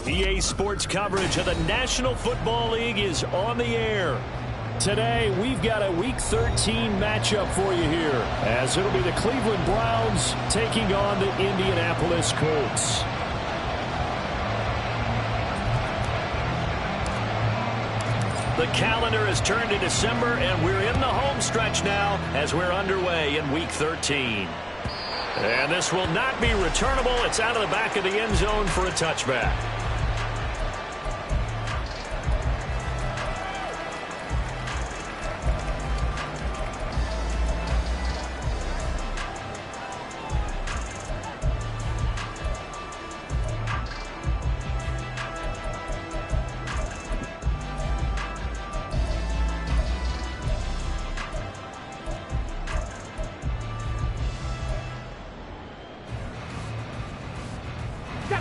EA Sports coverage of the National Football League is on the air. Today, we've got a Week 13 matchup for you here, as it'll be the Cleveland Browns taking on the Indianapolis Colts. The calendar has turned to December, and we're in the home stretch now as we're underway in Week 13. And this will not be returnable. It's out of the back of the end zone for a touchback.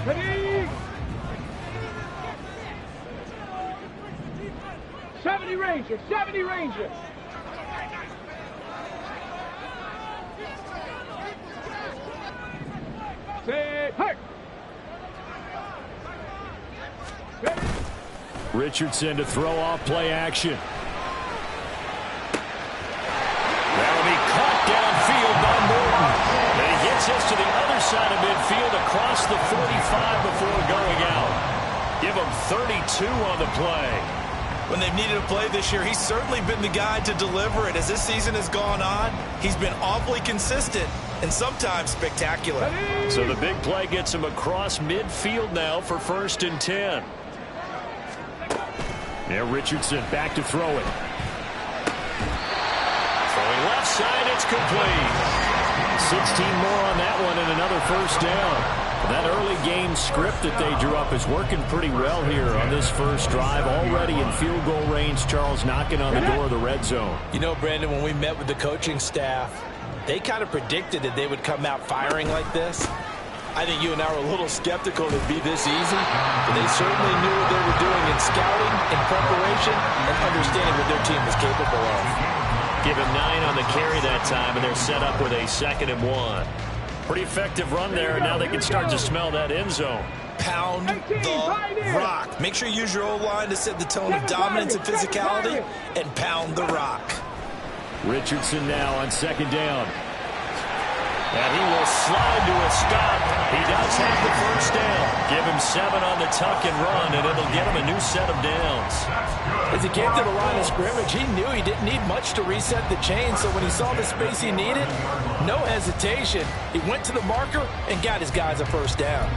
Ready? 70 Rangers, 70 Rangers. Say, hey! Richardson to throw off play action. That'll be caught downfield by Morton. And he gets this to the other side of midfield across the 45 before going out. Give him 32 on the play. When they've needed a play this year, he's certainly been the guy to deliver it. As this season has gone on, he's been awfully consistent and sometimes spectacular. So the big play gets him across midfield now for 1st and 10. Now Richardson back to throw it. Throwing left side, it's complete. 16 more on that one and another 1st down. That early game script that they drew up is working pretty well here on this first drive. Already in field goal range, Charles knocking on the door of the red zone. You know, Brandon, when we met with the coaching staff, they kind of predicted that they would come out firing like this. I think you and I were a little skeptical it'd be this easy, but they certainly knew what they were doing in scouting, in preparation, and understanding what their team was capable of. Give him 9 on the carry that time, and they're set up with a 2nd and 1. Pretty effective run there, and now they can start to smell that end zone. Pound the rock. Make sure you use your O-line to set the tone of dominance and physicality, and pound the rock. Richardson now on 2nd down. And he will slide to a stop. He does have the 1st down. Give him 7 on the tuck and run, and it'll get him a new set of downs. As he came to the line of scrimmage, he knew he didn't need much to reset the chain, so when he saw the space he needed, no hesitation. He went to the marker and got his guys a 1st down.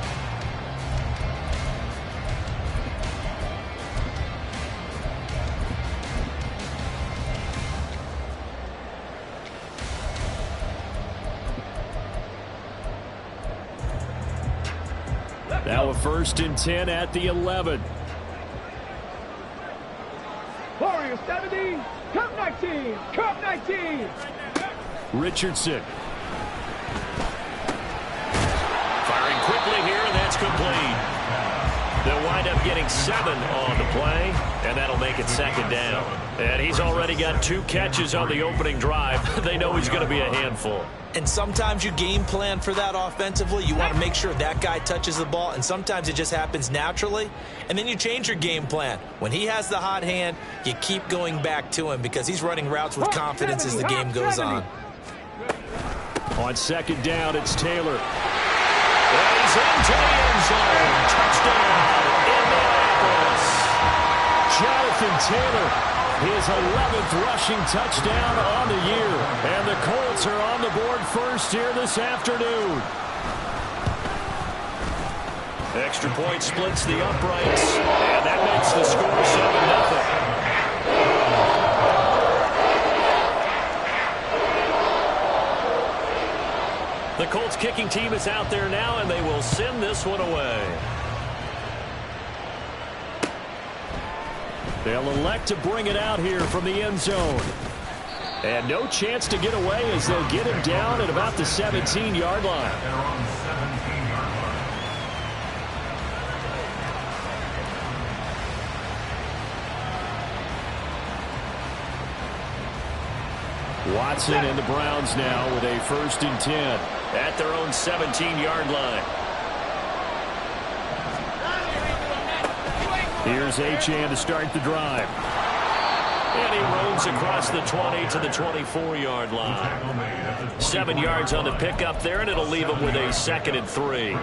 Now a 1st and 10 at the 11. Warriors 70, Cup 19, Cup 19. Richardson. Firing quickly here, and that's complete. They'll wind up getting 7 on the play, and that'll make it 2nd down. And he's already got 2 catches on the opening drive. They know he's going to be a handful. And sometimes you game plan for that offensively. You want to make sure that guy touches the ball, and sometimes it just happens naturally. And then you change your game plan. When he has the hot hand, you keep going back to him because he's running routes with confidence as the game goes on. On 2nd down, it's Taylor. And he's into the end zone. Touchdown, Indianapolis. Jonathan Taylor. His 11th rushing touchdown on the year. And the Colts are on the board first here this afternoon. Extra point splits the uprights. And that makes the score 7-0. The Colts kicking team is out there now, and they will send this one away. They'll elect to bring it out here from the end zone. And no chance to get away as they'll get him down at about the 17-yard line. Watson and the Browns now with a 1st and 10 at their own 17-yard line. Here's Achane to start the drive. And he roams across the 20 to the 24-yard line. 7 yards on the pickup there, and it'll leave him with a 2nd and 3.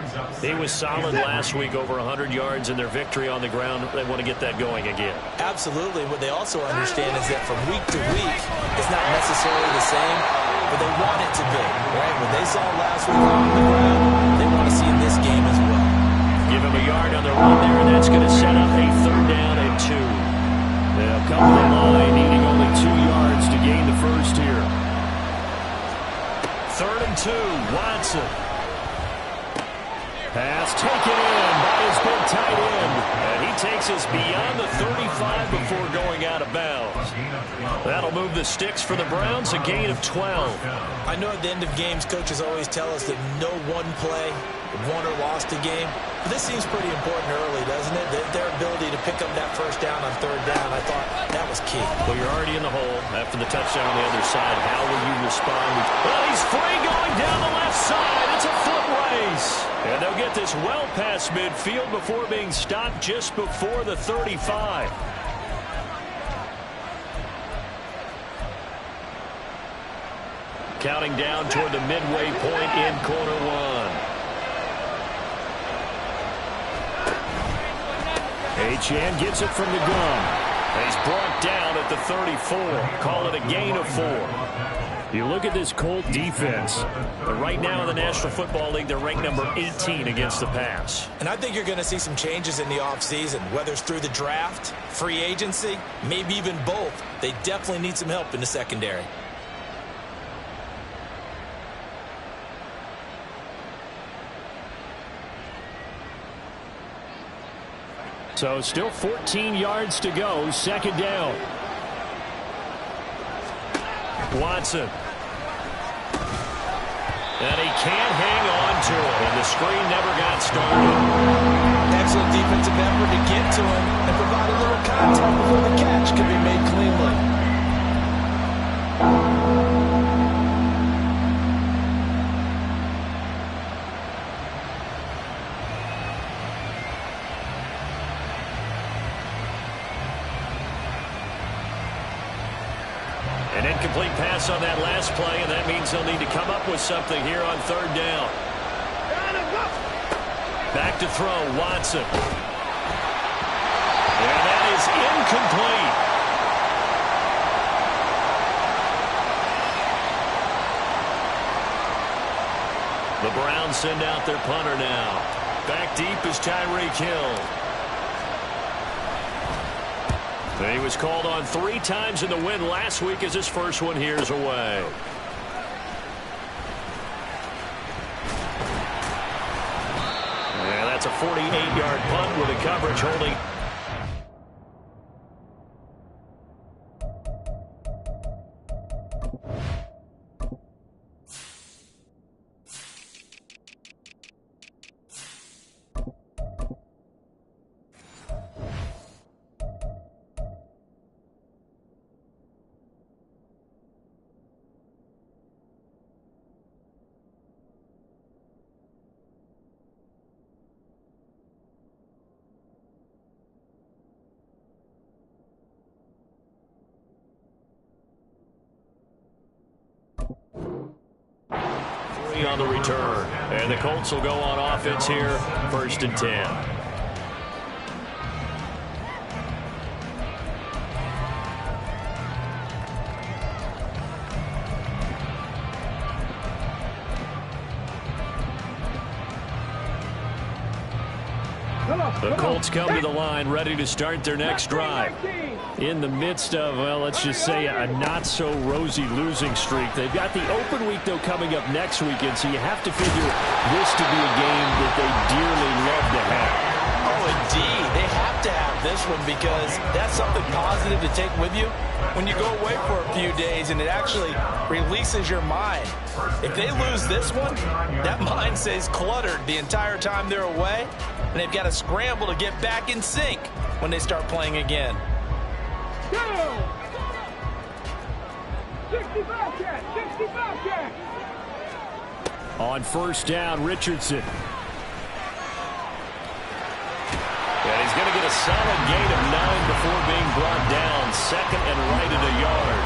He was solid last week, over 100 yards in their victory on the ground. They want to get that going again. Absolutely. What they also understand is that from week to week, it's not necessarily the same, but they want it to be. Right? What they saw last week on the ground, they want to see in this game as well. Give him a yard on the run there, and that's going to set up a 3rd down and 2. They'll come to the line, needing only 2 yards to gain the first here. 3rd and 2, Watson. Pass taken in by his big tight end. And he takes us beyond the 35 before going out of bounds. That'll move the sticks for the Browns, a gain of 12. I know at the end of games, coaches always tell us that no one play won or lost a game. But this seems pretty important early, doesn't it? Their ability to pick up that 1st down on 3rd down, I thought that was key. Well, you're already in the hole after the touchdown on the other side. How will you respond? Well, he's free going down the left side. It's a foot race. And they'll get this well past midfield before being stopped just before the 35. Counting down toward the midway point in quarter 1. Achane gets it from the gun. And he's brought down at the 34. Call it a gain of 4. You look at this Colt defense. But right now in the National Football League, they're ranked number 18 against the pass. And I think you're going to see some changes in the offseason, whether it's through the draft, free agency, maybe even both. They definitely need some help in the secondary. So still 14 yards to go, 2nd down. Watson. And he can't hang on to it, and the screen never got started. Excellent defensive effort to get to him and provide a little contact before the catch could be made cleanly. An incomplete pass on that last play, and that means they'll need to come up with something here on 3rd down. Back to throw, Watson. And that is incomplete. The Browns send out their punter now. Back deep is Tyreek Hill. He was called on 3 times in the win last week as his first one here's away. And that's a 48-yard punt with a coverage holding. On the return, and the Colts will go on offense here, 1st and 10. The Colts come to the line ready to start their next drive. In the midst of, well, let's just say a not-so-rosy losing streak. They've got the open week, though, coming up next weekend, so you have to figure this to be a game that they dearly love to have. Oh, indeed. They have to have this one because that's something positive to take with you when you go away for a few days, and it actually releases your mind. If they lose this one, that mind stays cluttered the entire time they're away, and they've got to scramble to get back in sync when they start playing again. Go! 65 catch, 65 catch. On first down, Richardson. And he's going to get a solid gain of 9 before being brought down. Second and right at a yard.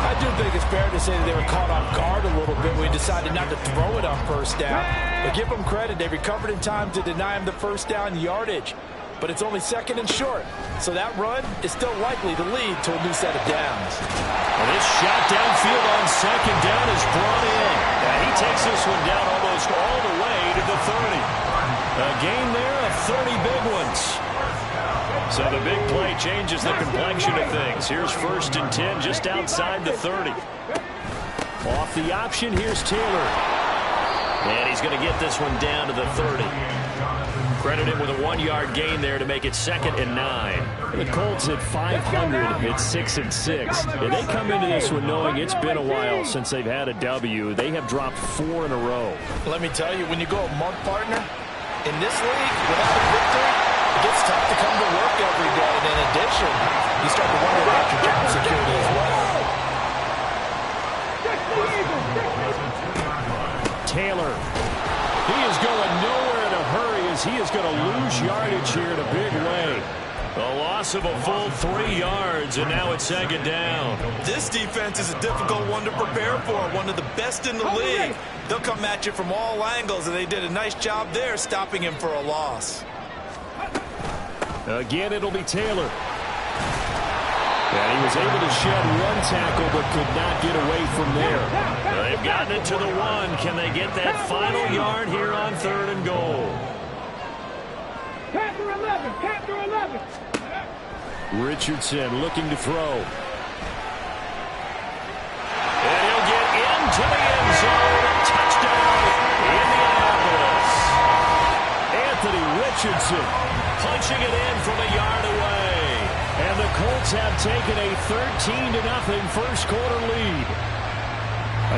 I do think it's fair to say that they were caught off guard a little bit when we decided not to throw it on first down. But give them credit, they recovered in time to deny him the first down yardage. But it's only second and short, so that run is still likely to lead to a new set of downs. Well, this shot downfield on second down is brought in. And he takes this one down almost all the way to the 30. A gain there of 30 big ones. So the big play changes the complexion of things. Here's first and 10 just outside the 30. Off the option, here's Taylor. And he's going to get this one down to the 30. Credit him with a 1-yard gain there to make it second and 9. The Colts at 500. It's 6-6. And they come into this one knowing it's been a while since they've had a W. They have dropped 4 in a row. Let me tell you, when you go a month, partner, in this league, without a victory, it gets tough to come to work every day. And in addition, you start to wonder about your job security as well. Taylor. He is going nowhere in a hurry as he is going to lose yardage here in a big way. A loss of a full 3 yards, and now it's second down. This defense is a difficult one to prepare for, one of the best in the league. They'll come at you from all angles, and they did a nice job there stopping him for a loss. Again, it'll be Taylor. And he was able to shed 1 tackle but could not get away from there. They've gotten it to the 1. Can they get that final yard here on 3rd and goal? Panther 11, Panther 11. Richardson looking to throw. And he'll get into the end zone. Touchdown, Indianapolis. Anthony Richardson punching it in from a yard away. And the Colts have taken a 13-0 first quarter lead.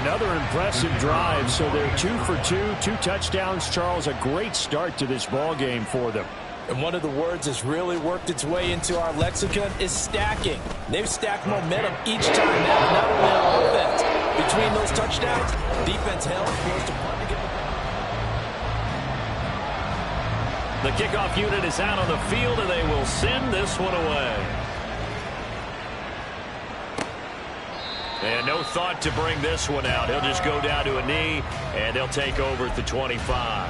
Another impressive drive, so they're 2 for 2, 2 touchdowns. Charles, a great start to this ball game for them. And one of the words that's really worked its way into our lexicon is stacking. They've stacked momentum each time now, not only on offense. Between those touchdowns, defense held forced to punt to get the kickoff unit is out on the field, and they will send this one away. And no thought to bring this one out. He'll just go down to a knee, and they'll take over at the 25.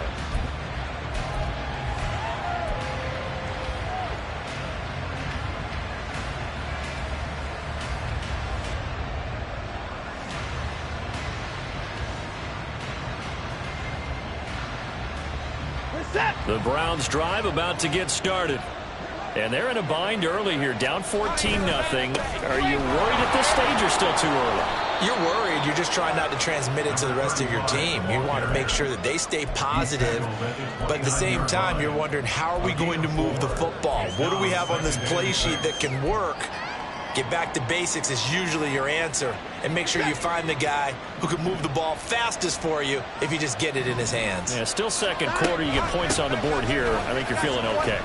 The Browns drive about to get started. And they're in a bind early here, down 14-0. Are you worried at this stage or still too early? You're worried. You're just trying not to transmit it to the rest of your team. You want to make sure that they stay positive, but at the same time, you're wondering, how are we going to move the football? What do we have on this play sheet that can work? Get back to basics is usually your answer, and make sure you find the guy who can move the ball fastest for you if you just get it in his hands. Yeah, still second quarter. You get points on the board here. I think you're feeling okay.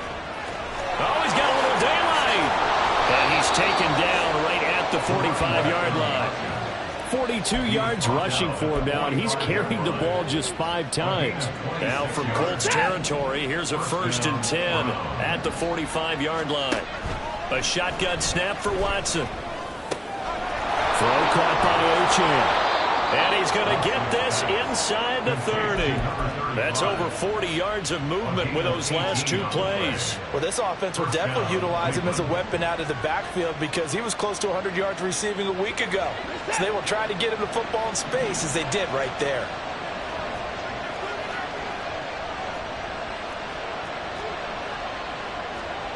Oh, he's got a little daylight. And he's taken down right at the 45-yard line. 42 yards rushing for him now, and he's carried the ball just 5 times. Now from Colts territory, here's a 1st and 10 at the 45-yard line. A shotgun snap for Watson. Throw caught by Achane. And he's going to get this inside the 30. That's over 40 yards of movement with those last 2 plays. Well, this offense will definitely utilize him as a weapon out of the backfield because he was close to 100 yards receiving a week ago. So they will try to get him the football in space as they did right there.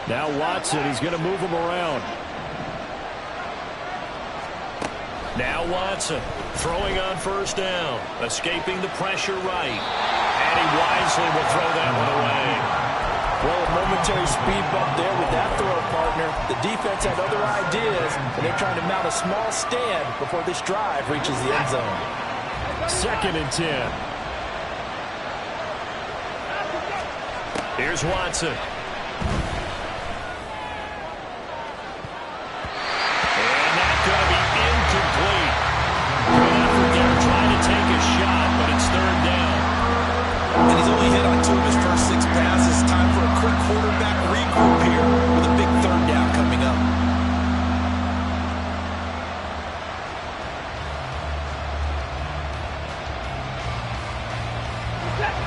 Now Watson, he's going to move him around. Now Watson throwing on 1st down, escaping the pressure right. And he wisely will throw that one away. Well, a momentary speed bump there with that throw, partner. The defense had other ideas, and they're trying to mount a small stand before this drive reaches the end zone. 2nd and 10. Here's Watson. And that's going to be incomplete. Good effort there trying to take a shot, but it's 3rd down. And he's only hit on 2 of his first 6 passes. Time for a quick quarterback regroup here with a big 3rd down coming up.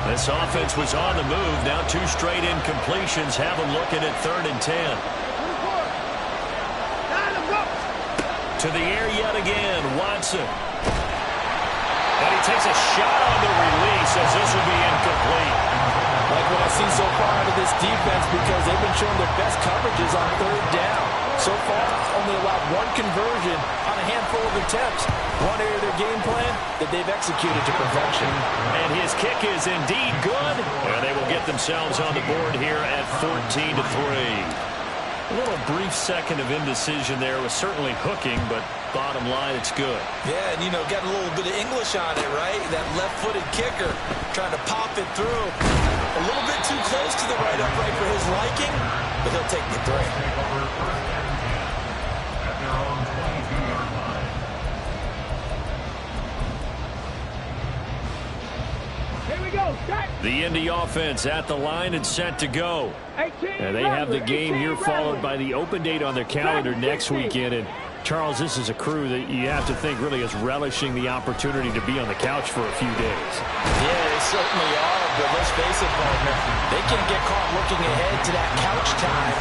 This offense was on the move. Now 2 straight incompletions. Have them looking at 3rd and 10. To the air yet again. Watson. And he takes a shot on the release as this will be incomplete. Like what I've seen so far out of this defense because they've been showing their best coverages on 3rd down. So far, only allowed 1 conversion on a handful of attempts. One area of their game plan that they've executed to perfection. And his kick is indeed good. And they will get themselves on the board here at 14-3. A little brief second of indecision there was certainly hooking, but bottom line, it's good. Yeah, and, you know, got a little bit of English on it, right? That left-footed kicker trying to pop it through. A little bit too close to the right upright for his liking, but he'll take the 3. Here we go. The Indy offense at the line and set to go. And they have the game here followed by the open date on their calendar next weekend. And Charles, this is a crew that you have to think really is relishing the opportunity to be on the couch for a few days. Yeah, they certainly are, but let's face it, partner. They can't get caught looking ahead to that couch time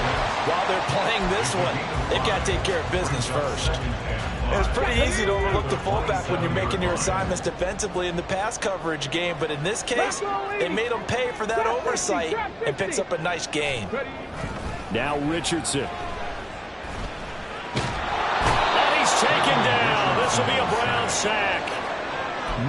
while they're playing this one. They've got to take care of business first. It's pretty easy to overlook the fullback when you're making your assignments defensively in the pass coverage game, but in this case, they made them pay for that oversight and picks up a nice gain. Now Richardson. And he's taken down. This will be a Brown sack.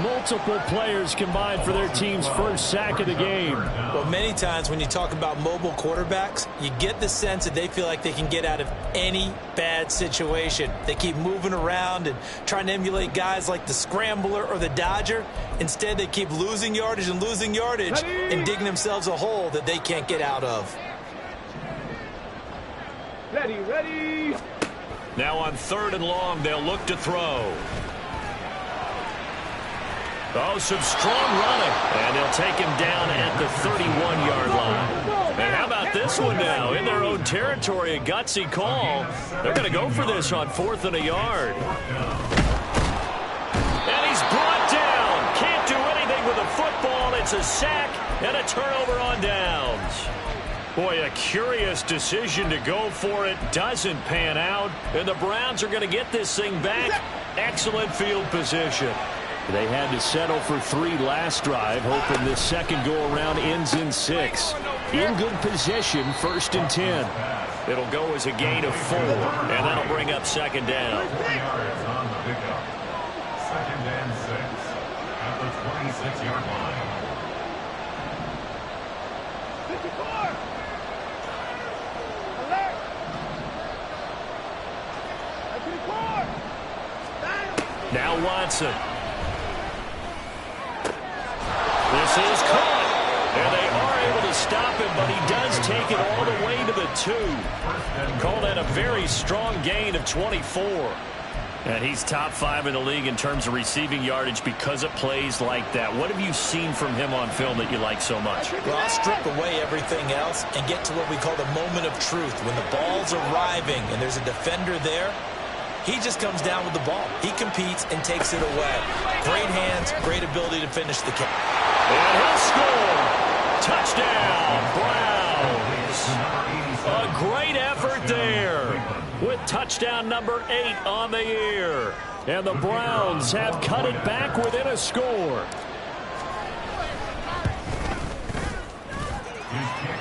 Multiple players combined for their team's first sack of the game. Well, many times when you talk about mobile quarterbacks, you get the sense that they feel like they can get out of any bad situation. They keep moving around and trying to emulate guys like the Scrambler or the Dodger. Instead, they keep losing yardage and digging themselves a hole that they can't get out of. Ready. Now on 3rd and long, they'll look to throw. Oh, some strong running. And they'll take him down at the 31-yard line. And how about this one now? In their own territory, a gutsy call. They're going to go for this on 4th and a yard. And he's brought down. Can't do anything with a football. It's a sack and a turnover on downs. Boy, a curious decision to go for it. Doesn't pan out. And the Browns are going to get this thing back. Excellent field position. They had to settle for 3 last drive, hoping this second go-around ends in 6. In good position, 1st and 10. It'll go as a gain of 4, and that'll bring up 2nd down. 2nd and 6 at the 26-yard line. Now Watson. This is caught. And they are able to stop him, but he does take it all the way to the 2. Call that a very strong gain of 24. And he's top 5 in the league in terms of receiving yardage because of plays like that. What have you seen from him on film that you like so much? Well, I'll strip away everything else and get to what we call the moment of truth. When the ball's arriving and there's a defender there, he just comes down with the ball. He competes and takes it away. Great hands, great ability to finish the catch. And he'll score. Touchdown, Browns. A great effort there with touchdown number 8 on the year. And the Browns have cut it back within a score.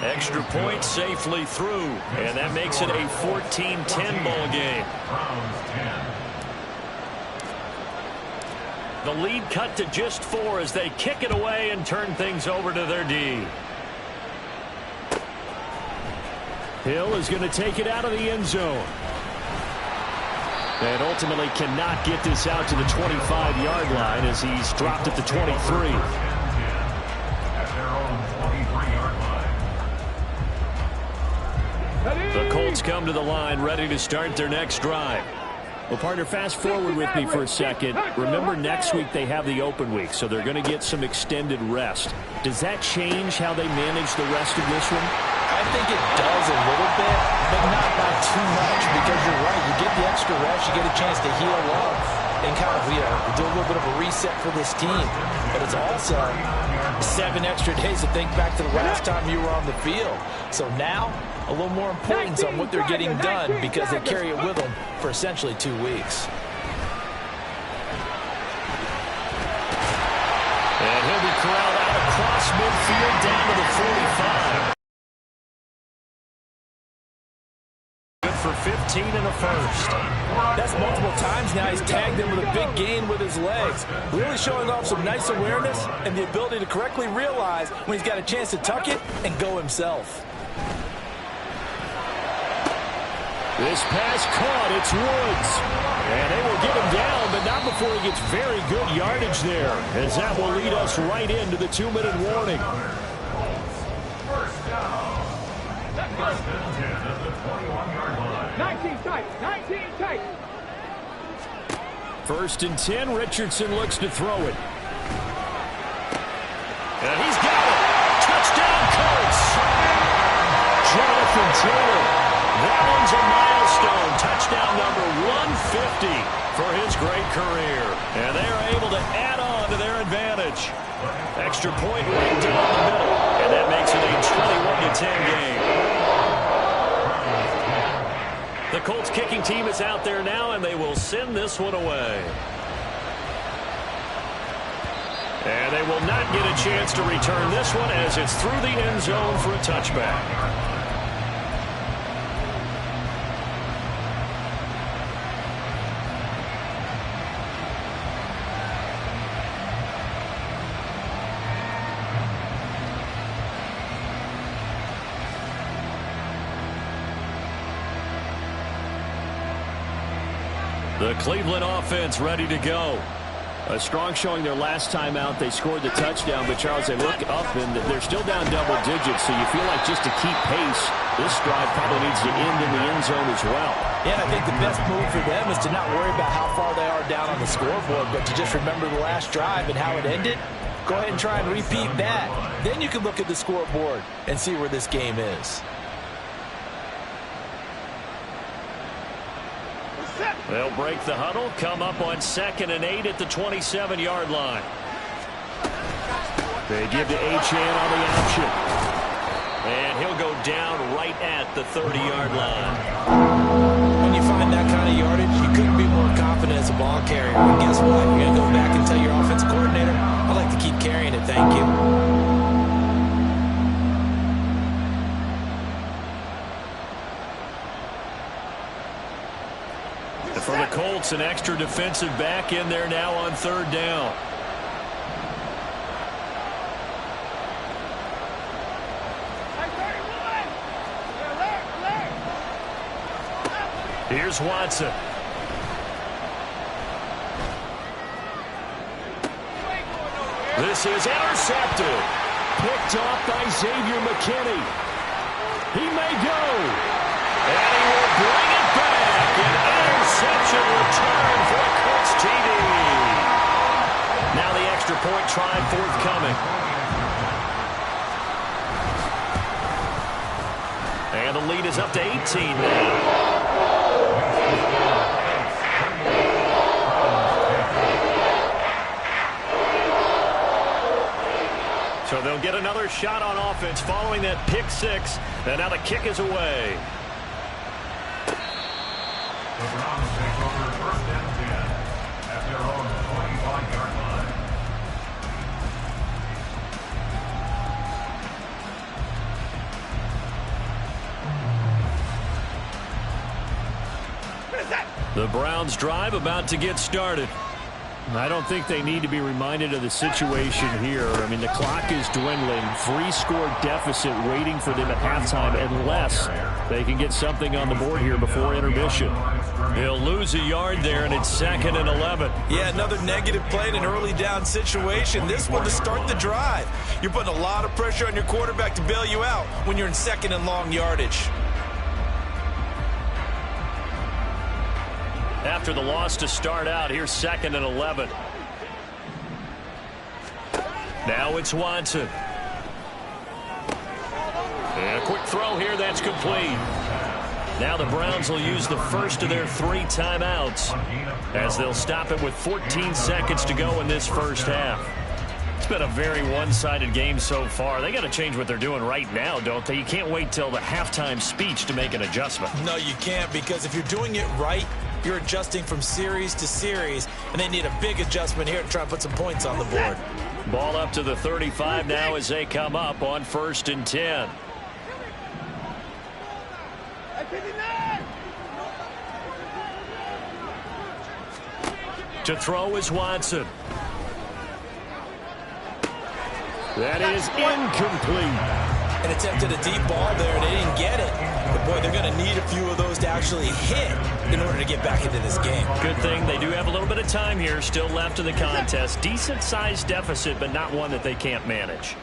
Extra point safely through, and that makes it a 14-10 ball game. The lead cut to just 4 as they kick it away and turn things over to their D. Hill is going to take it out of the end zone. And ultimately cannot get this out to the 25-yard line as he's dropped at the 23. At their own 23-yard line. The Colts come to the line ready to start their next drive. Well, partner, fast forward with me for a second. Remember, next week they have the open week, so they're going to get some extended rest. Does that change how they manage the rest of this one? I think it does a little bit, but not by too much, because you're right. You get the extra rest, you get a chance to heal up and kind of do a little bit of a reset for this team. But it's also 7 extra days to think back to the last time you were on the field. So now, a little more importance on what they're getting done because they carry it with them for essentially 2 weeks. And he'll be corralled out across midfield down to the 45. Good for 15 in the first. That's multiple times now. He's tagged him with a big gain with his legs. Really showing off some nice awareness and the ability to correctly realize when he's got a chance to tuck it and go himself. This pass caught. It's Woods. And they will get him down, but not before he gets very good yardage there, as that will lead us right into the 2-minute warning. First down. First and 10 at the 21-yard line. 19 tight. 19 tight. First and 10. Richardson looks to throw it. And he's got it. Touchdown, Colts. Jonathan Taylor. That one's a milestone. Touchdown number 150 for his great career. And they are able to add on to their advantage. Extra point right down the middle. And that makes it a 21-10 game. The Colts kicking team is out there now, and they will send this one away. And they will not get a chance to return this one as it's through the end zone for a touchback. The Cleveland offense ready to go. A strong showing their last time out. They scored the touchdown, but Charles, they look up and they're still down double digits, so you feel like just to keep pace, this drive probably needs to end in the end zone as well. Yeah, I think the best move for them is to not worry about how far they are down on the scoreboard, but to just remember the last drive and how it ended. Go ahead and try and repeat that. Then you can look at the scoreboard and see where this game is. They'll break the huddle, come up on 2nd and 8 at the 27-yard line. They give to Achane on the option. And he'll go down right at the 30-yard line. When you find that kind of yardage, you couldn't be more confident as a ball carrier. And guess what? You're going to go back and tell your offensive coordinator, I'd like to keep carrying it, thank you. For the Colts, an extra defensive back in there now on 3rd down. Here's Watson. This is intercepted. Picked off by Xavier McKinney. He may go. And he will bring it back. An interception return for a Colts TD. Now the extra point try forthcoming. And the lead is up to 18 now. So they'll get another shot on offense following that pick six. And now the kick is away. The Browns take over 1st and 10 at their own 25-yard line. The Browns drive about to get started. I don't think they need to be reminded of the situation here. I mean, the clock is dwindling. 3-score deficit waiting for them at halftime unless they can get something on the board here before intermission. They'll lose a yard there, and it's 2nd and 11. Yeah, another negative play in an early down situation. This one to start the drive. You're putting a lot of pressure on your quarterback to bail you out when you're in 2nd and long yardage. After the loss to start out, here's 2nd and 11. Now it's Watson. And a quick throw here, that's complete. Now the Browns will use the first of their 3 timeouts as they'll stop it with 14 seconds to go in this first half. It's been a very one-sided game so far. They got to change what they're doing right now, don't they? You can't wait till the halftime speech to make an adjustment. No, you can't, because if you're doing it right, you're adjusting from series to series, and they need a big adjustment here to try and put some points on the board. Ball up to the 35 now as they come up on 1st and 10. To throw is Watson. That is incomplete. And attempted a deep ball there, and they didn't get it. But, boy, they're going to need a few of those to actually hit in order to get back into this game. Good thing they do have a little bit of time here still left in the contest. Decent-sized deficit, but not one that they can't manage.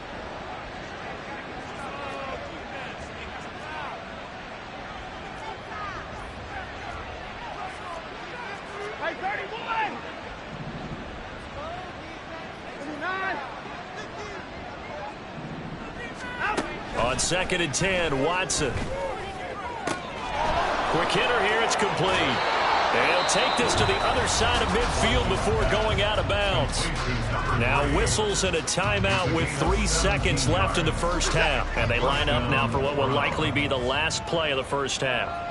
Hey, 31! 39! On 2nd and 10, Watson. Quick hitter here, it's complete. They'll take this to the other side of midfield before going out of bounds. Now whistles and a timeout with 3 seconds left in the first half. And they line up now for what will likely be the last play of the first half.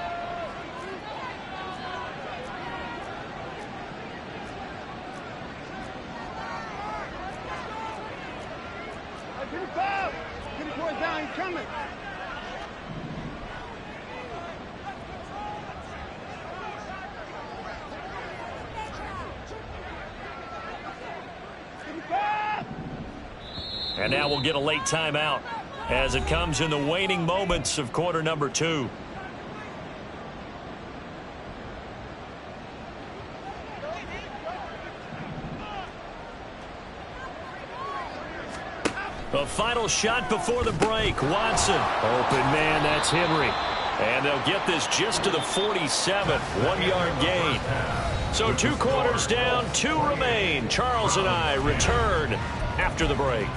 Down, he's coming. And now we'll get a late timeout as it comes in the waning moments of quarter number 2. A final shot before the break. Watson. Open man, that's Henry. And they'll get this just to the 47. 1-yard gain. So 2 quarters down, 2 remain. Charles and I return after the break.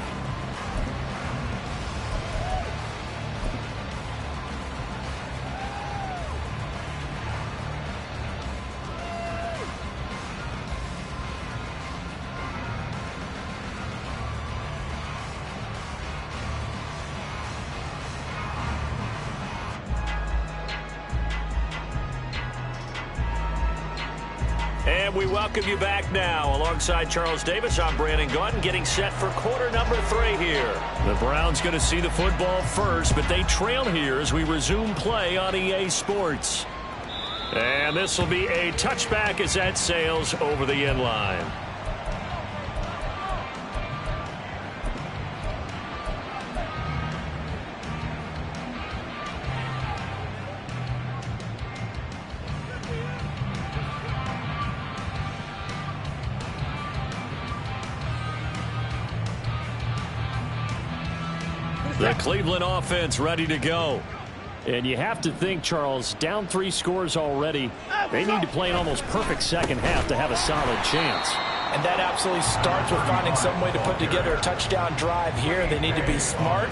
And we welcome you back now. Alongside Charles Davis, I'm Brandon Gaudin, getting set for quarter number 3 here. The Browns going to see the football first, but they trail here as we resume play on EA Sports. And this will be a touchback as that sails over the end line. The Cleveland offense ready to go. And you have to think, Charles, down 3 scores already. They need to play an almost perfect second half to have a solid chance. And that absolutely starts with finding some way to put together a touchdown drive here. They need to be smart,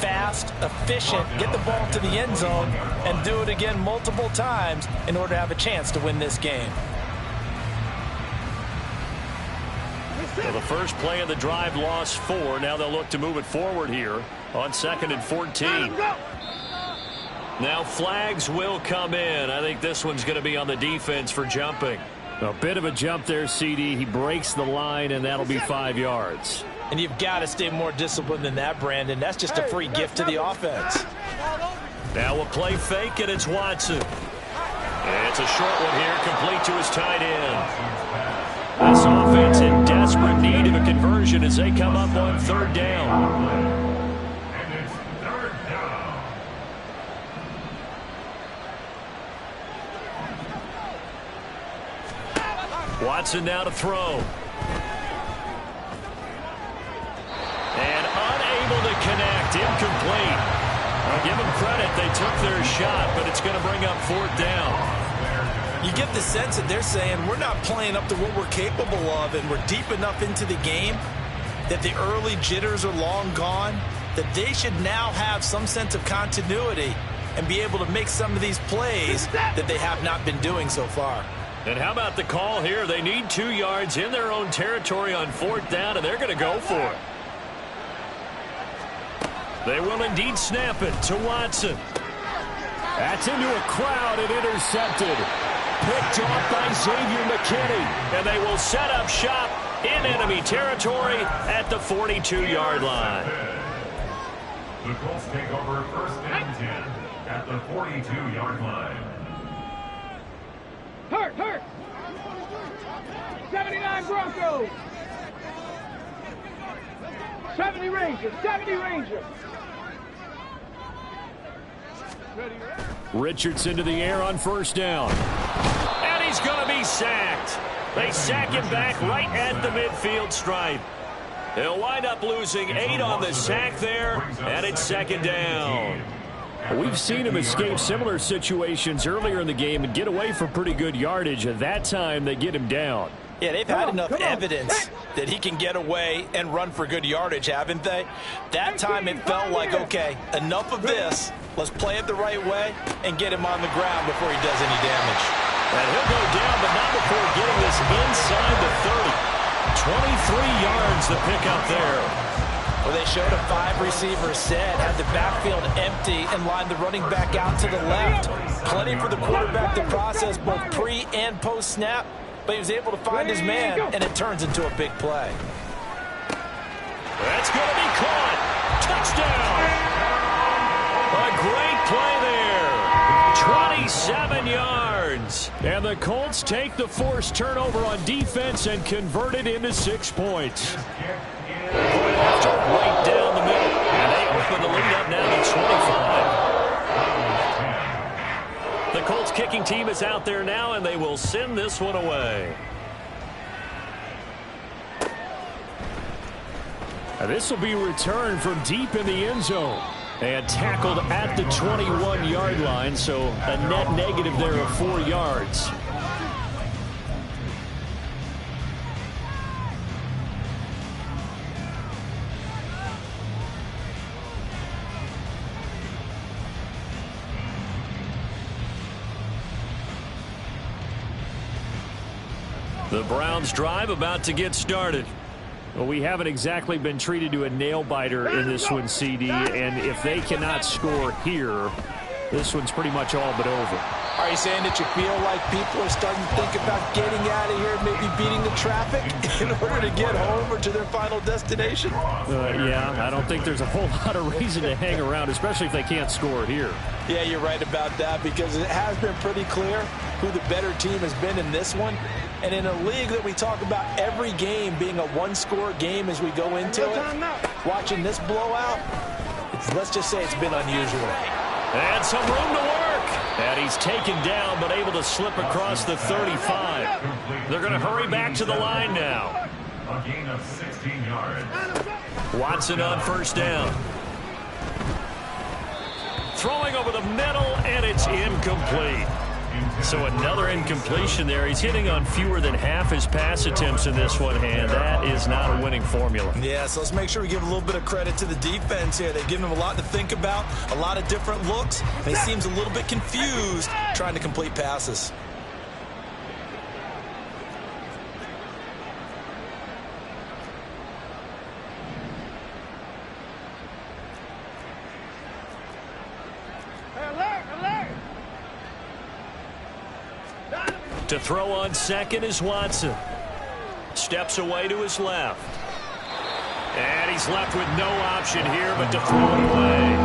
fast, efficient, get the ball to the end zone, and do it again multiple times in order to have a chance to win this game. So the first play of the drive lost 4. Now they'll look to move it forward here on 2nd and 14. Now flags will come in. I think this one's going to be on the defense for jumping. A bit of a jump there, CD. He breaks the line, and that'll be 5 yards. And you've got to stay more disciplined than that, Brandon. That's just a free gift to the offense. Now a play fake, and it's Watson. And it's a short one here, complete to his tight end. This offense in desperate need of a conversion as they come up on third down. And it's third down. Watson now to throw. And unable to connect. Incomplete. I'll give them credit. They took their shot, but it's going to bring up fourth down. You get the sense that they're saying we're not playing up to what we're capable of, and we're deep enough into the game that the early jitters are long gone, that they should now have some sense of continuity and be able to make some of these plays that they have not been doing so far. And how about the call here? They need 2 yards in their own territory on fourth down, and they're going to go for it. They will indeed snap it to Watson. That's into a crowd and intercepted. Picked off by Xavier McKinney. And they will set up shop in enemy territory at the 42-yard line. The Colts take over first and 10 at the 42-yard line. Hurt. 79 Broncos. 70 Rangers. Richardson to the air on first down. And he's going to be sacked. They sack him back right at the midfield stripe. They'll wind up losing 8 on the sack there, and it's second down. We've seen him escape similar situations earlier in the game and get away for pretty good yardage. At that time, they get him down. Yeah, they've had enough evidence that he can get away and run for good yardage, haven't they? That time it felt like, okay, enough of this. Let's play it the right way and get him on the ground before he does any damage. And he'll go down, but not before getting this inside the 30. 23 yards to pick up there. Well, they showed a 5-receiver set, had the backfield empty, and lined the running back out to the left. Plenty for the quarterback to process both pre- and post-snap, but he was able to find his man, and it turns into a big play. That's going to be caught. Touchdown. A great play there. 27 yards. And the Colts take the forced turnover on defense and convert it into 6 points. After right down the middle. And they open the lead up now to 25. The Colts kicking team is out there now, and they will send this one away. And this will be returned from deep in the end zone. And tackled at the 21-yard line, so a net negative there of 4 yards. The Browns drive about to get started. Well, we haven't exactly been treated to a nail-biter in this one, CD, and if they cannot score here, this one's pretty much all but over. Are you saying that you feel like people are starting to think about getting out of here, maybe beating the traffic in order to get home or to their final destination? Yeah, I don't think there's a whole lot of reason to hang around, especially if they can't score here. Yeah, you're right about that, because it has been pretty clear who the better team has been in this one. And in a league that we talk about every game being a one-score game as we go into it, watching this blowout, let's just say it's been unusual. And some room to work. And he's taken down, but able to slip across the 35. They're going to hurry back to the line now. A gain of 16 yards. Watson on first down. Throwing over the middle, and it's incomplete. So another incompletion there. He's hitting on fewer than half his pass attempts in this one, and that is not a winning formula. Yeah, so let's make sure we give a little bit of credit to the defense here. They've given him a lot to think about, a lot of different looks, and he seems a little bit confused trying to complete passes. To throw on second is Watson. Steps away to his left. And he's left with no option here but to throw it away.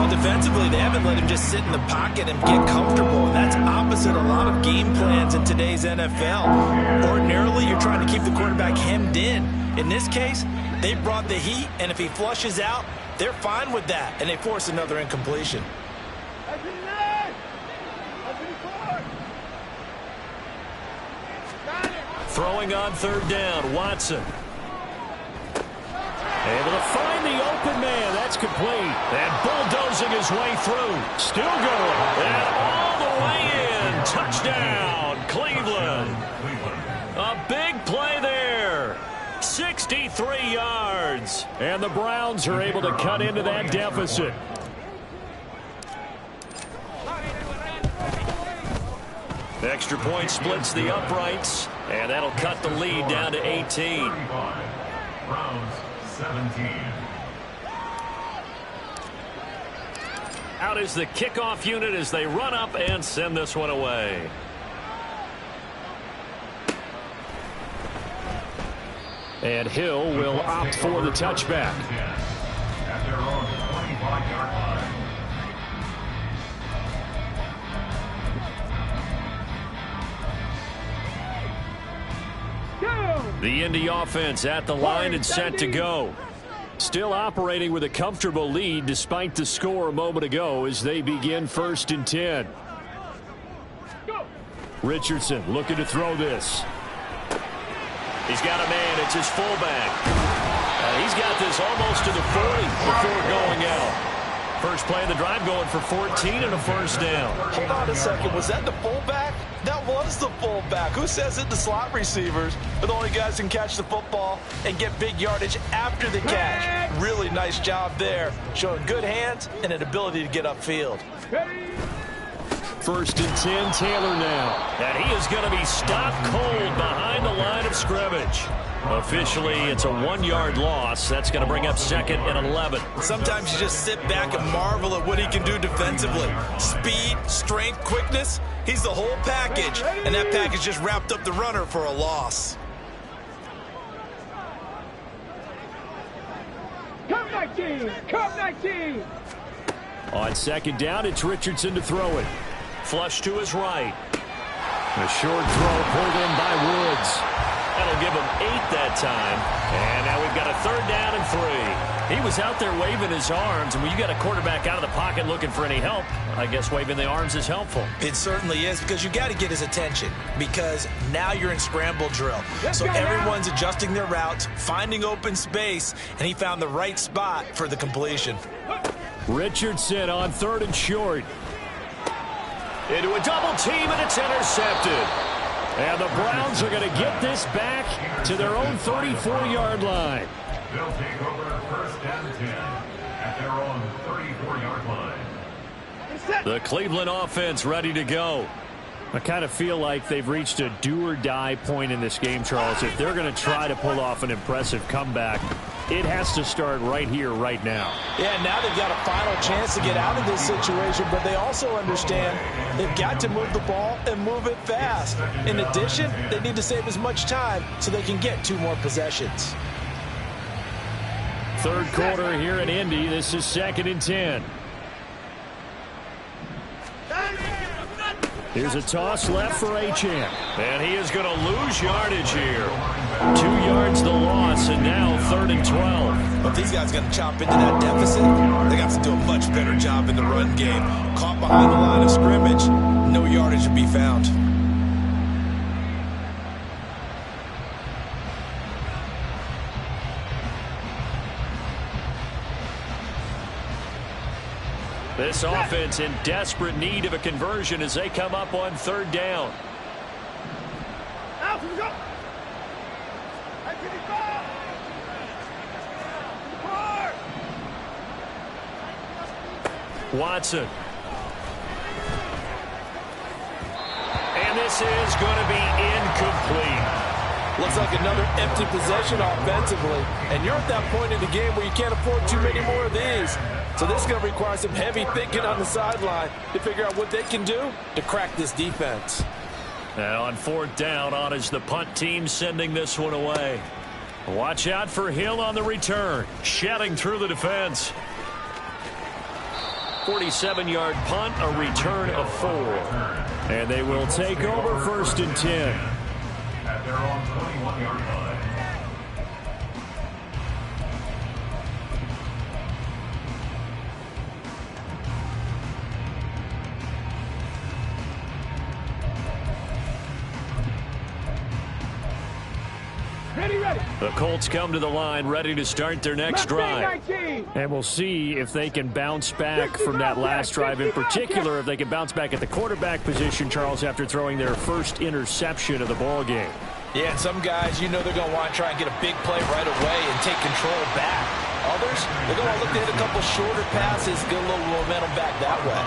Well, defensively, they haven't let him just sit in the pocket and get comfortable, and that's opposite a lot of game plans in today's NFL. Ordinarily, you're trying to keep the quarterback hemmed in. In this case, they brought the heat, and if he flushes out, they're fine with that, and they force another incompletion. Throwing on third down, Watson. Able to find the open man. That's complete. And bulldozing his way through. Still going. And all the way in. Touchdown, Cleveland. A big play there. 63 yards. And the Browns are able to cut into that deficit. Extra point splits the uprights. And that'll cut the lead down to 18. Browns 17. Out is the kickoff unit as they run up and send this one away. And Hill will opt for the touchback. At their own 25-yard line. The Indy offense at the line and set to go. Still operating with a comfortable lead despite the score a moment ago as they begin 1st and 10. Richardson looking to throw this. He's got a man. It's his fullback. He's got this almost to the 40 before going out. First play of the drive going for 14 and a first down. Hold on a second. Was that the fullback? That was the fullback. Who says it? The slot receivers are the only guys who can catch the football and get big yardage after the catch. Really nice job there. Showing good hands and an ability to get upfield. 1st and 10, Taylor now. And he is going to be stopped cold behind the line of scrimmage. Officially, it's a 1-yard loss. That's going to bring up 2nd and 11. Sometimes you just sit back and marvel at what he can do defensively. Speed, strength, quickness. He's the whole package. And that package just wrapped up the runner for a loss. Come 19! Come 19! On 2nd down, it's Richardson to throw it. Flush to his right. A short throw pulled in by Woods. That'll give him 8 that time. And now we've got a 3rd down and 3. He was out there waving his arms, and when you got a quarterback out of the pocket looking for any help, I guess waving the arms is helpful. It certainly is, because you got to get his attention, because now you're in scramble drill. So everyone's adjusting their routes, finding open space, and he found the right spot for the completion. Richardson on 3rd and short. Into a double team, and it's intercepted. And the Browns are going to get this back to their own 34-yard line. They'll take over 1st and 10 at their own 34-yard line. The Cleveland offense ready to go. I kind of feel like they've reached a do-or-die point in this game, Charles. If they're going to try to pull off an impressive comeback, it has to start right here, right now. Yeah, now they've got a final chance to get out of this situation, but they also understand they've got to move the ball and move it fast. In addition, they need to save as much time so they can get 2 more possessions. 3rd quarter here in Indy. This is 2nd and 10. Here's a toss left for Achane. And he is going to lose yardage here. 2 yards the loss, and now 3rd and 12. But these guys are going to chop into that deficit. They got to do a much better job in the run game. Caught behind the line of scrimmage, no yardage to be found. This offense in desperate need of a conversion as they come up on 3rd down. Watson. And this is going to be incomplete. Looks like another empty possession offensively. And you're at that point in the game where you can't afford too many more of these. So this is going to require some heavy thinking on the sideline to figure out what they can do to crack this defense. And on 4th down, on is the punt team sending this one away. Watch out for Hill on the return. Shedding through the defense. 47-yard punt, a return of 4. And they will take over 1st and 10. At their own 21-yard line. Ready. The Colts come to the line, ready to start their next drive. 19. And we'll see if they can bounce back from that last drive. In particular, if they can bounce back at the quarterback position, Charles, after throwing their first interception of the ball game. Yeah, and some guys, you know they're going to want to try and get a big play right away and take control back. Others, they're going to look to hit a couple shorter passes, get a little momentum back that way.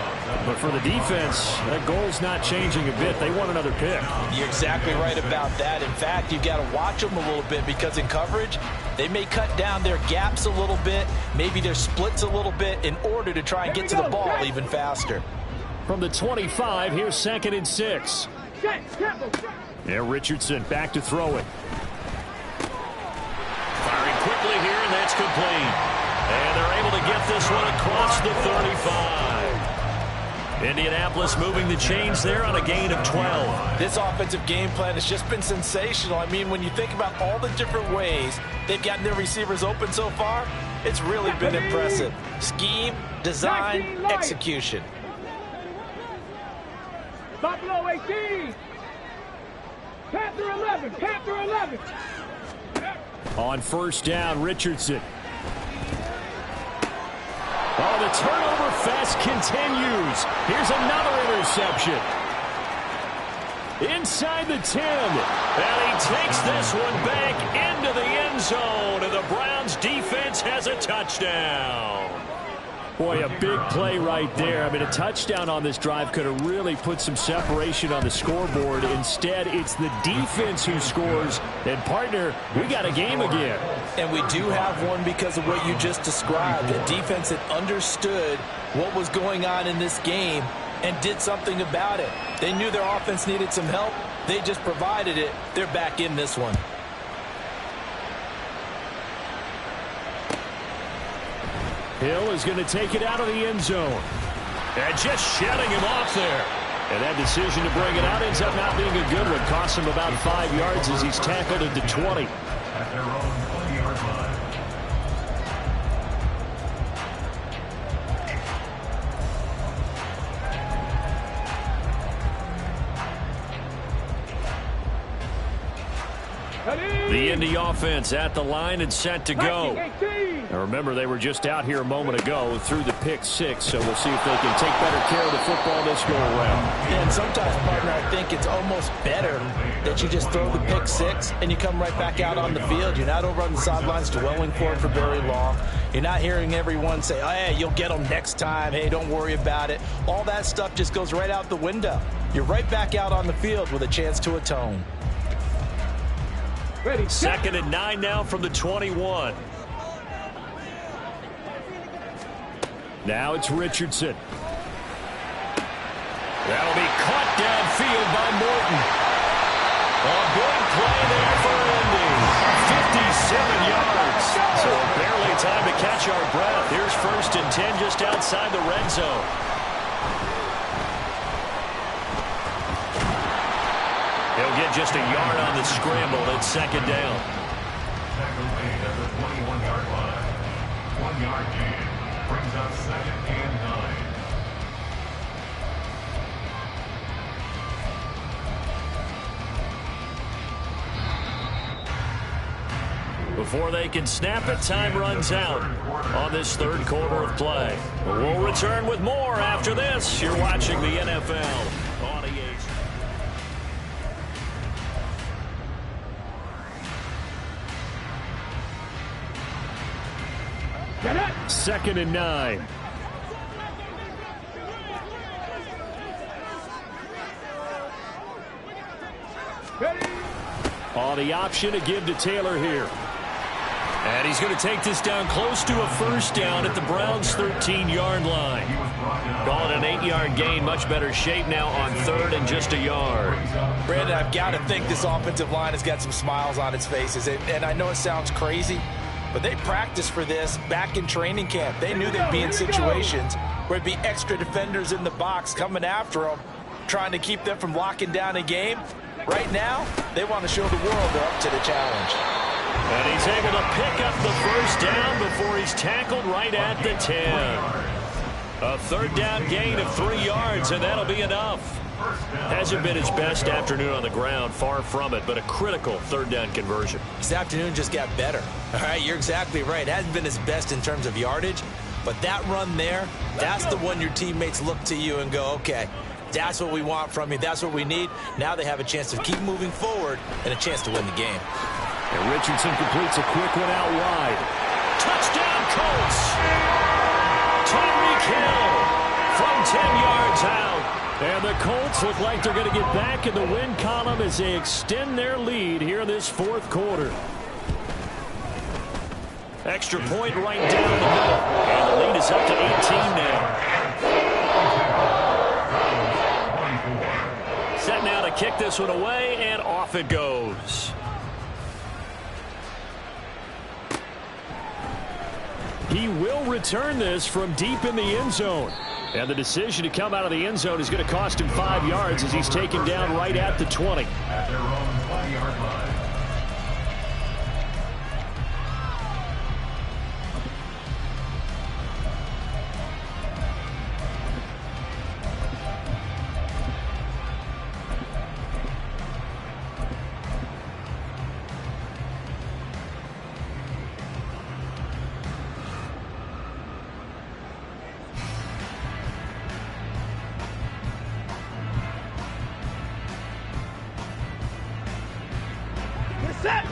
But for the defense, that goal's not changing a bit. They want another pick. You're exactly right about that. In fact, you've got to watch them a little bit because in coverage, they may cut down their gaps a little bit, maybe their splits a little bit in order to try and get to the ball even faster. From the 25, here's 2nd and 6. Yeah, Richardson back to throw it. Firing quickly here, and that's complete. And they're able to get this one across the 35. Indianapolis moving the chains there on a gain of 12. This offensive game plan has just been sensational. I mean, when you think about all the different ways they've gotten their receivers open so far, it's really been impressive. Scheme, design, execution. Buffalo 18. Panther 11. On 1st down, Richardson. Oh, the turnover fest continues. Here's another interception. Inside the 10. And he takes this one back into the end zone. And the Browns defense has a touchdown. Boy, a big play right there. I mean, a touchdown on this drive could have really put some separation on the scoreboard. Instead, it's the defense who scores. And, partner, we got a game again. And we do have one because of what you just described. The defense that understood what was going on in this game and did something about it. They knew their offense needed some help. They just provided it. They're back in this one. Hill is going to take it out of the end zone. And just shutting him off there. And that decision to bring it out ends up not being a good one. Costs him about 5 yards as he's tackled at the 20. At their own 20-yard line. The Indy offense at the line and set to go. Now remember, they were just out here a moment ago through the pick 6, so we'll see if they can take better care of the football this go around. Yeah, and sometimes, partner, I think it's almost better that you just throw the pick 6 and you come right back out on the field. You're not over on the sidelines dwelling for it for very long. You're not hearing everyone say, oh, hey, you'll get them next time. Hey, don't worry about it. All that stuff just goes right out the window. You're right back out on the field with a chance to atone. Ready, 2nd and 9 now from the 21. Now it's Richardson. That'll be caught downfield by Morton. A big play there for Indy. 57 yards. So barely time to catch our breath. Here's 1st and 10 just outside the red zone. He'll get just a yard on the scramble at 2nd down. Tackle made at the 21-yard line. 1-yard gain brings up 2nd and 9. Before they can snap it, time runs out on this 3rd quarter of play. We'll return with more after this. You're watching the NFL on EA. 2nd and 9. Ready. On the option to give to Taylor here. And he's going to take this down close to a 1st down at the Browns' 13-yard line. Call it an 8-yard gain. Much better shape now on 3rd and just a yard. Brandon, I've got to think this offensive line has got some smiles on its faces. And I know it sounds crazy, But they practiced for this back in training camp. They knew they'd be in situations where there'd be extra defenders in the box coming after them, trying to keep them from locking down a game. Right now, they want to show the world they're up to the challenge. And he's able to pick up the first down before he's tackled right at the 10. A third down gain of 3 yards, and that'll be enough. Hasn't been his best afternoon on the ground, far from it, but a critical third down conversion. His afternoon just got better. All right, you're exactly right. Hasn't been his best in terms of yardage, but that run there, that's the one your teammates look to you and go, okay, that's what we want from you. That's what we need. Now they have a chance to keep moving forward and a chance to win the game. And Richardson completes a quick one out wide. Touchdown, Colts! Tyreek Hill from 10 yards out. And the Colts look like they're going to get back in the win column as they extend their lead here in this fourth quarter. Extra point right down the middle. And the lead is up to 18 now. Set now to kick this one away, and off it goes. He will return this from deep in the end zone. And the decision to come out of the end zone is going to cost him 5 yards as he's taken down right at the 20. At their own 20-yard line.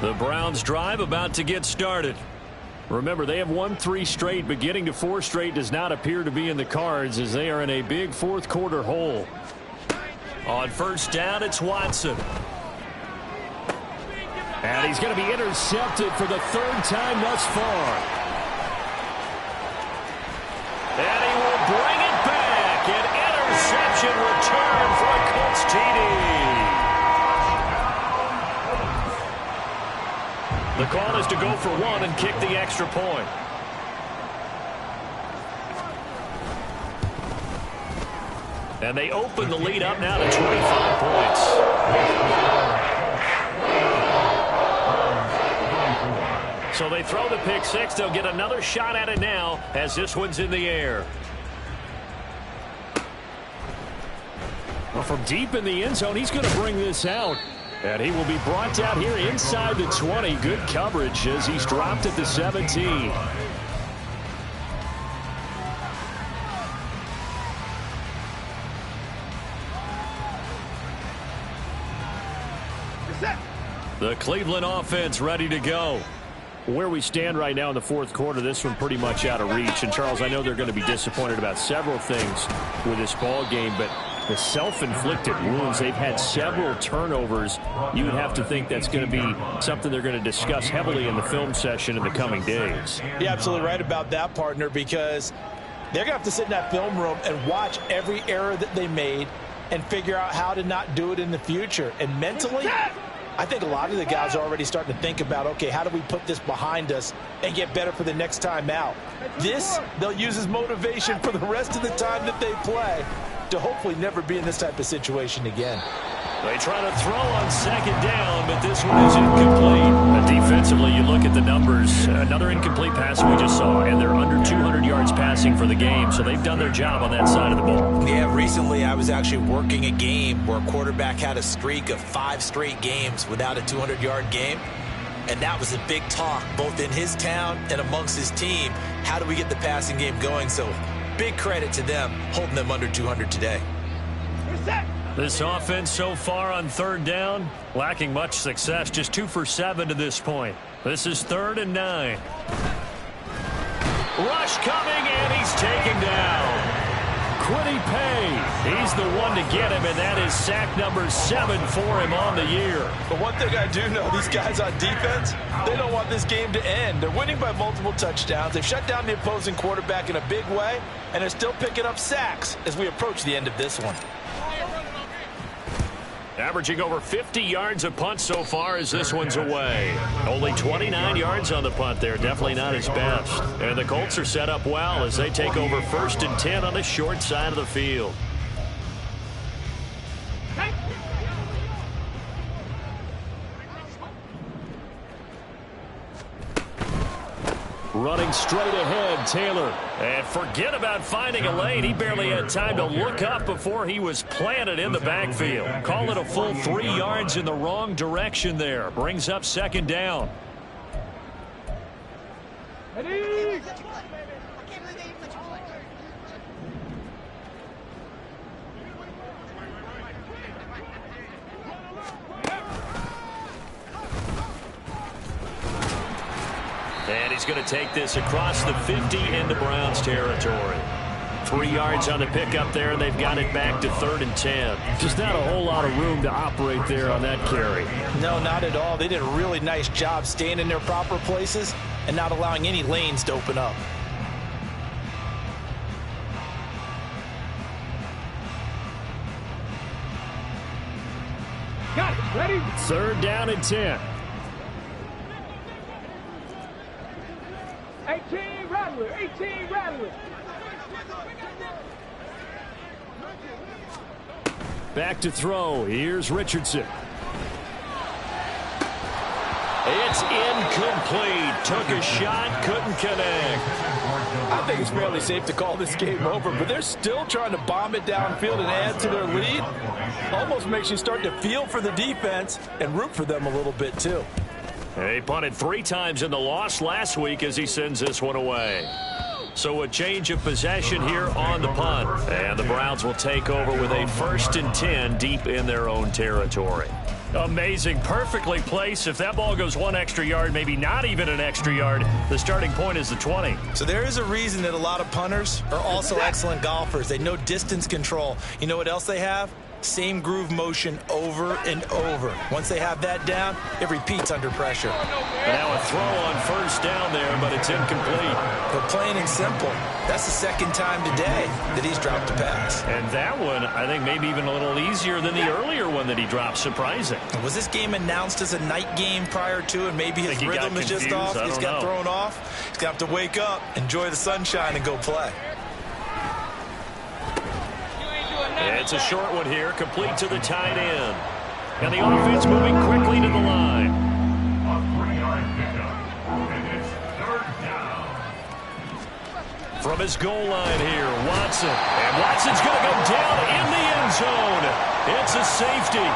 The Browns drive about to get started. Remember, they have won 3 straight, but getting to 4 straight does not appear to be in the cards as they are in a big fourth quarter hole. On first down, it's Watson. And he's going to be intercepted for the 3rd time thus far. And he will bring it back. An interception return for a Colts TD. The call is to go for 1 and kick the extra point. And they open the lead up now to 25 points. So they throw the pick 6. They'll get another shot at it now as this one's in the air. Well, from deep in the end zone, he's going to bring this out. And he will be brought down here inside the 20. Good coverage as he's dropped at the 17. The Cleveland offense ready to go. Where we stand right now in the fourth quarter, this one pretty much out of reach. And, Charles, I know they're going to be disappointed about several things with this ball game, but the self-inflicted wounds, they've had several turnovers. You would have to think that's going to be something they're going to discuss heavily in the film session in the coming days. You're absolutely right about that, partner, because they're going to have to sit in that film room and watch every error that they made and figure out how to not do it in the future. And mentally, I think a lot of the guys are already starting to think about, okay, how do we put this behind us and get better for the next time out? This, they'll use as motivation for the rest of the time that they play to hopefully never be in this type of situation again. They try to throw on second down, but this one is incomplete. Defensively, you look at the numbers. Another incomplete pass we just saw, and they're under 200 yards passing for the game, so they've done their job on that side of the ball. Yeah, recently I was actually working a game where a quarterback had a streak of 5 straight games without a 200-yard game, and that was a big talk both in his town and amongst his team. How do we get the passing game going? So big credit to them holding them under 200 today. This offense so far on third down, lacking much success, just 2 for 7 to this point. This is 3rd and 9. Rush coming, and he's taken down. Kwity Paye, he's the one to get him, and that is sack number 7 for him on the year. But one thing I do know, these guys on defense, they don't want this game to end. They're winning by multiple touchdowns. They've shut down the opposing quarterback in a big way, and they're still picking up sacks as we approach the end of this one. Averaging over 50 yards a punt so far as this one's away. Only 29 yards on the punt there. Definitely not his best. And the Colts are set up well as they take over 1st and 10 on the short side of the field. Running straight ahead, Taylor. And forget about finding a lane. He barely had time to look up before he was planted in the backfield. Call it a full 3 yards in the wrong direction there. Brings up 2nd down. Ready? And he's going to take this across the 50 into Browns territory. 3 yards on the pickup there, and they've got it back to 3rd and 10. Just not a whole lot of room to operate there on that carry. No, not at all. They did a really nice job staying in their proper places and not allowing any lanes to open up. Got it. Ready? 3rd down and 10. 18 Rattler. 18 Rattler. Back to throw. Here's Richardson. It's incomplete. Took a shot, couldn't connect. I think it's fairly safe to call this game over, but they're still trying to bomb it downfield and add to their lead. Almost makes you start to feel for the defense and root for them a little bit, too. He punted 3 times in the loss last week as he sends this one away. So a change of possession here on the punt. And the Browns will take over with a 1st and 10 deep in their own territory. Amazing. Perfectly placed. If that ball goes 1 extra yard, maybe not even an extra yard, the starting point is the 20. So there is a reason that a lot of punters are also excellent golfers. They know distance control. You know what else they have? Same groove motion over and over. Once they have that down, it repeats under pressure. And now a throw on 1st down there, but it's incomplete. But plain and simple, that's the 2nd time today that he's dropped a pass. And that one, I think, maybe even a little easier than the earlier one that he dropped. Surprising. Was this game announced as a night game prior to, and maybe his rhythm is just off? He's got thrown off. He's going to have to wake up, enjoy the sunshine, and go play. It's a short one here, complete to the tight end. And the offense moving quickly to the line. A 3-yard pickup, and it's 3rd down. From his goal line here, Watson. And Watson's going to go down in the end zone. It's a safety.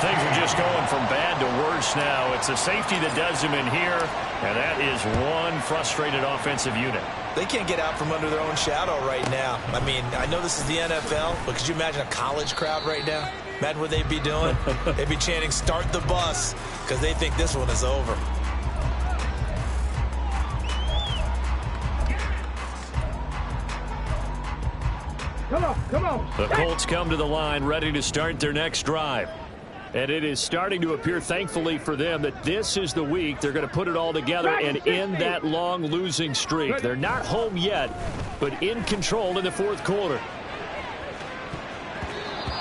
Things are just going from bad to worse now. It's a safety that does him in here, and that is one frustrated offensive unit. They can't get out from under their own shadow right now. I mean, I know this is the NFL, but could you imagine a college crowd right now? Imagine what they'd be doing. They'd be chanting, "Start the bus," because they think this one is over. Come on, come on. The Colts come to the line ready to start their next drive. And it is starting to appear, thankfully for them, that this is the week they're going to put it all together and end that long losing streak. They're not home yet, but in control in the 4th quarter.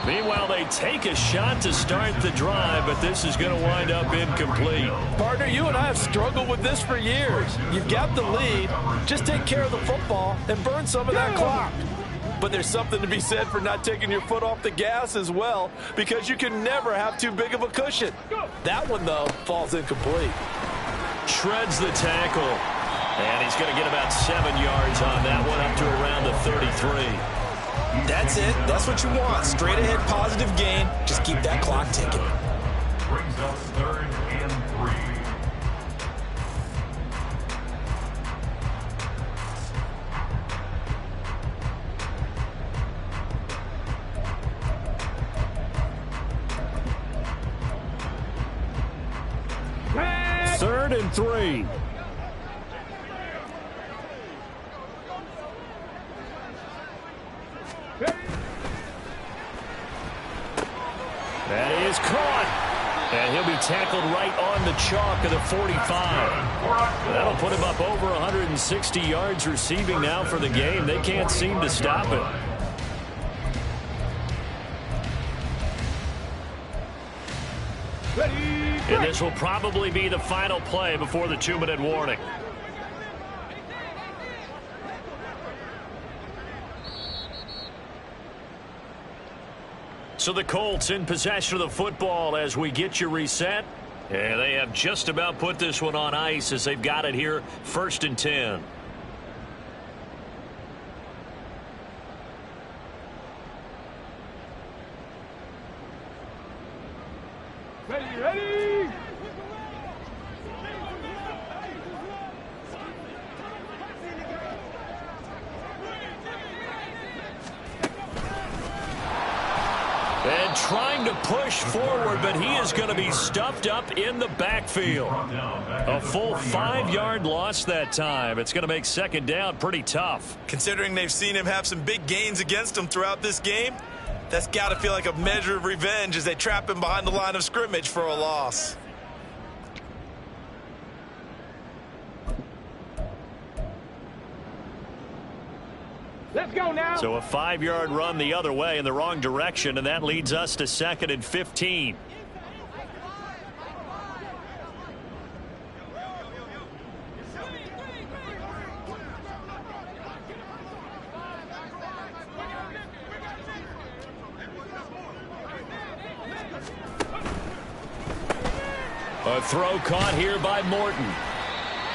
Meanwhile, they take a shot to start the drive, but this is going to wind up incomplete. Partner, you and I have struggled with this for years. You've got the lead. Just take care of the football and burn some of that clock. But there's something to be said for not taking your foot off the gas as well, because you can never have too big of a cushion. That one, though, falls incomplete. Shreds the tackle. And he's going to get about 7 yards on that one, up to around the 33. That's it. That's what you want. Straight ahead positive gain. Just keep that clock ticking. Brings up 3rd and 3. Third and 3. That is caught. And he'll be tackled right on the chalk of the 45. That'll put him up over 160 yards receiving now for the game. They can't seem to stop it. Ready, And break. this will probably be the final play before the 2-minute warning. So the Colts in possession of the football as we get you reset. And they have just about put this one on ice as they've got it here, 1st and 10. Ready, ready. And trying to push forward, but he is going to be stuffed up in the backfield. A full 5-yard loss that time. It's going to make 2nd down pretty tough. Considering they've seen him have some big gains against him throughout this game, that's got to feel like a measure of revenge as they trap him behind the line of scrimmage for a loss. Let's go now. So a 5-yard run the other way in the wrong direction, and that leads us to 2nd and 15. A throw caught here by Morton.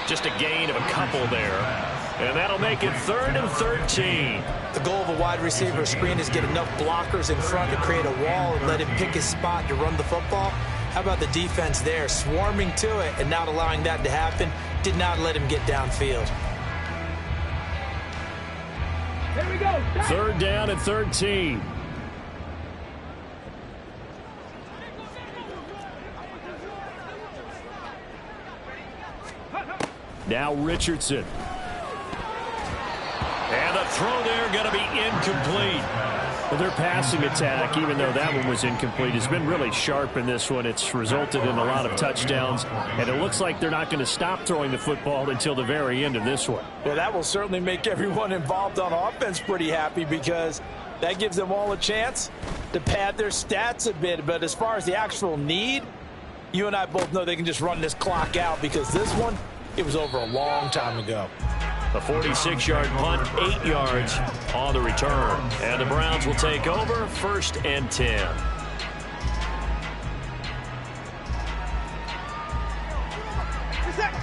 Just a gain of a couple there. And that'll make it 3rd and 13. The goal of a wide receiver screen is get enough blockers in front to create a wall and let him pick his spot to run the football. How about the defense there, swarming to it and not allowing that to happen? Did not let him get downfield. Here we go. 3rd down and 13. Now Richardson. And the throw there going to be incomplete. Well, their passing attack, even though that one was incomplete, has been really sharp in this one. It's resulted in a lot of touchdowns, and it looks like they're not going to stop throwing the football until the very end of this one. Well, that will certainly make everyone involved on offense pretty happy because that gives them all a chance to pad their stats a bit. But as far as the actual need, you and I both know they can just run this clock out because this one, it was over a long time ago. A 46-yard punt, 8 yards on the return. And the Browns will take over, 1st and 10.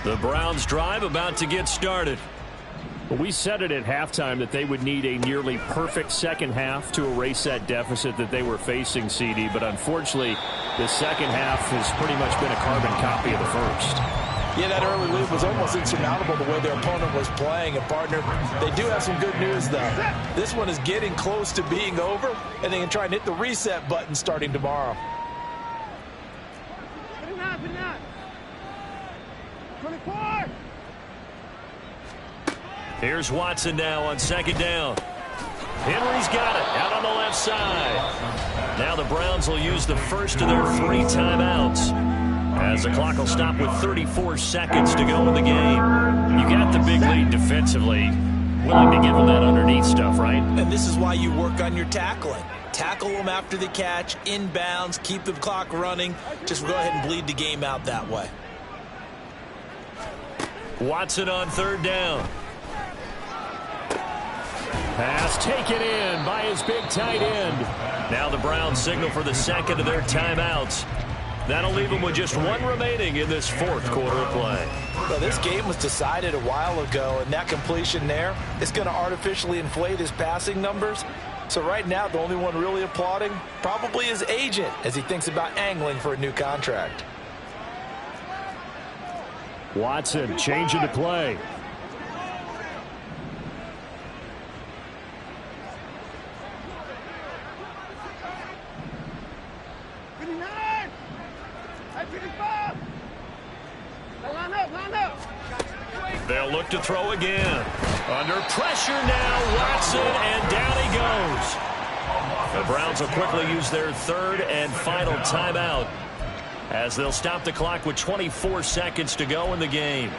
The Browns drive about to get started. We said it at halftime that they would need a nearly perfect second half to erase that deficit that they were facing, CD. But unfortunately, the second half has pretty much been a carbon copy of the first. Yeah, that early lead was almost insurmountable the way their opponent was playing. And, partner, they do have some good news, though. This one is getting close to being over, and they can try and hit the reset button starting tomorrow. 24. Here's Watson now on 2nd down. Henry's got it out on the left side. Now the Browns will use the first of their 3 timeouts, as the clock will stop with 34 seconds to go in the game. You got the big lead defensively. Willing to give them that underneath stuff, right? And this is why you work on your tackling. Tackle them after the catch, inbounds, keep the clock running. Just go ahead and bleed the game out that way. Watson on 3rd down. Pass taken in by his big tight end. Now the Browns signal for the 2nd of their timeouts. That'll leave them with just 1 remaining in this 4th quarter of play. Well, this game was decided a while ago, and that completion there is going to artificially inflate his passing numbers. So right now, the only one really applauding probably his agent as he thinks about angling for a new contract. Watson changing to play. They'll look to throw again. Under pressure now, Watson, and down he goes. The Browns will quickly use their 3rd and final timeout, as they'll stop the clock with 24 seconds to go in the game.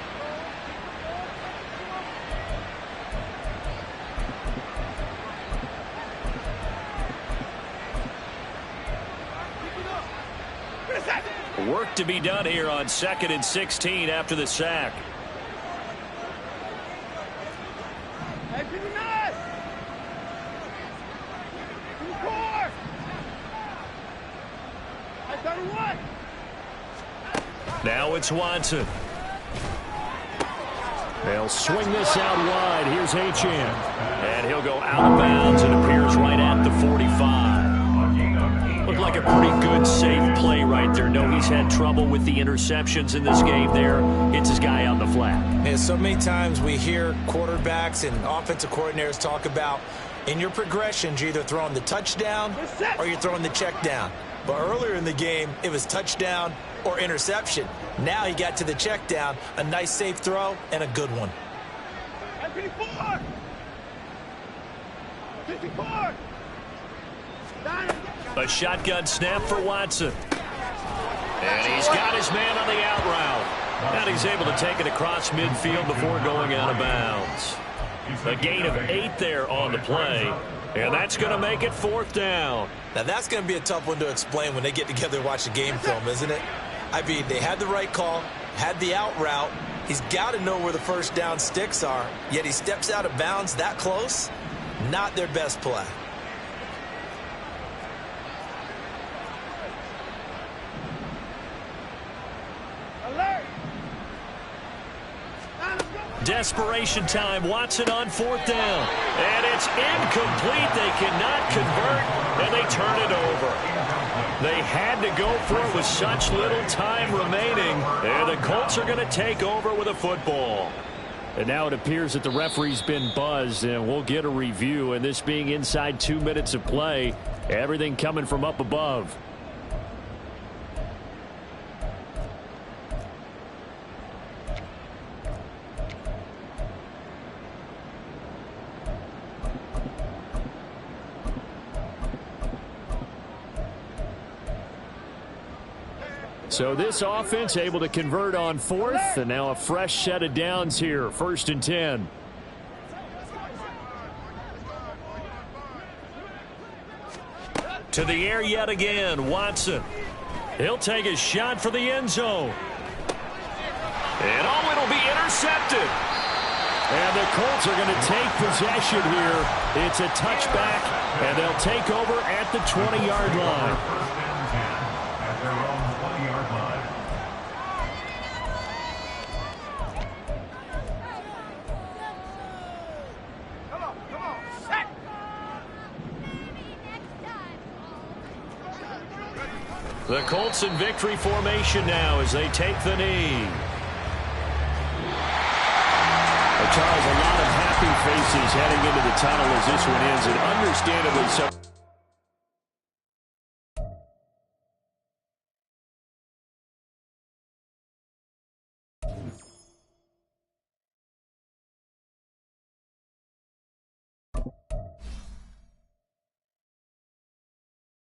Work to be done here on 2nd and 16 after the sack. Hey, to the nine! To the core! I got one! Now it's Watson. They'll swing this out wide. Here's Achane. And he'll go out of bounds and appears right at the 45. Looked like a pretty good, safe play right there. No, he's had trouble with the interceptions in this game there. Hits his guy on the flat. And so many times we hear quarterbacks and offensive coordinators talk about in your progressions, you're either throwing the touchdown or you're throwing the check down. But earlier in the game, it was touchdown or interception. Now he got to the check down, a nice safe throw, and a good one. 54! 54! A shotgun snap for Watson. And he's got his man on the out route. And he's able to take it across midfield before going out of bounds. A gain of 8 there on the play. And that's going to make it 4th down. Now that's going to be a tough one to explain when they get together and watch the game film, isn't it? I mean, they had the right call, had the out route. He's got to know where the first down sticks are, yet he steps out of bounds that close. Not their best play. Alert! Desperation time. Watson on 4th down. And it's incomplete. They cannot convert, and they turn it over. They had to go for it with such little time remaining. And the Colts are going to take over with a football. And now it appears that the referee's been buzzed, and we'll get a review. And this being inside 2 minutes of play, everything coming from up above. So this offense able to convert on 4th, and now a fresh set of downs here, 1st and 10. To the air yet again, Watson. He'll take a shot for the end zone. And oh, it'll be intercepted. And the Colts are going to take possession here. It's a touchback, and they'll take over at the 20-yard line. The Colts in victory formation now as they take the knee. Well, Charles, a lot of happy faces heading into the tunnel as this one ends, and understandably so.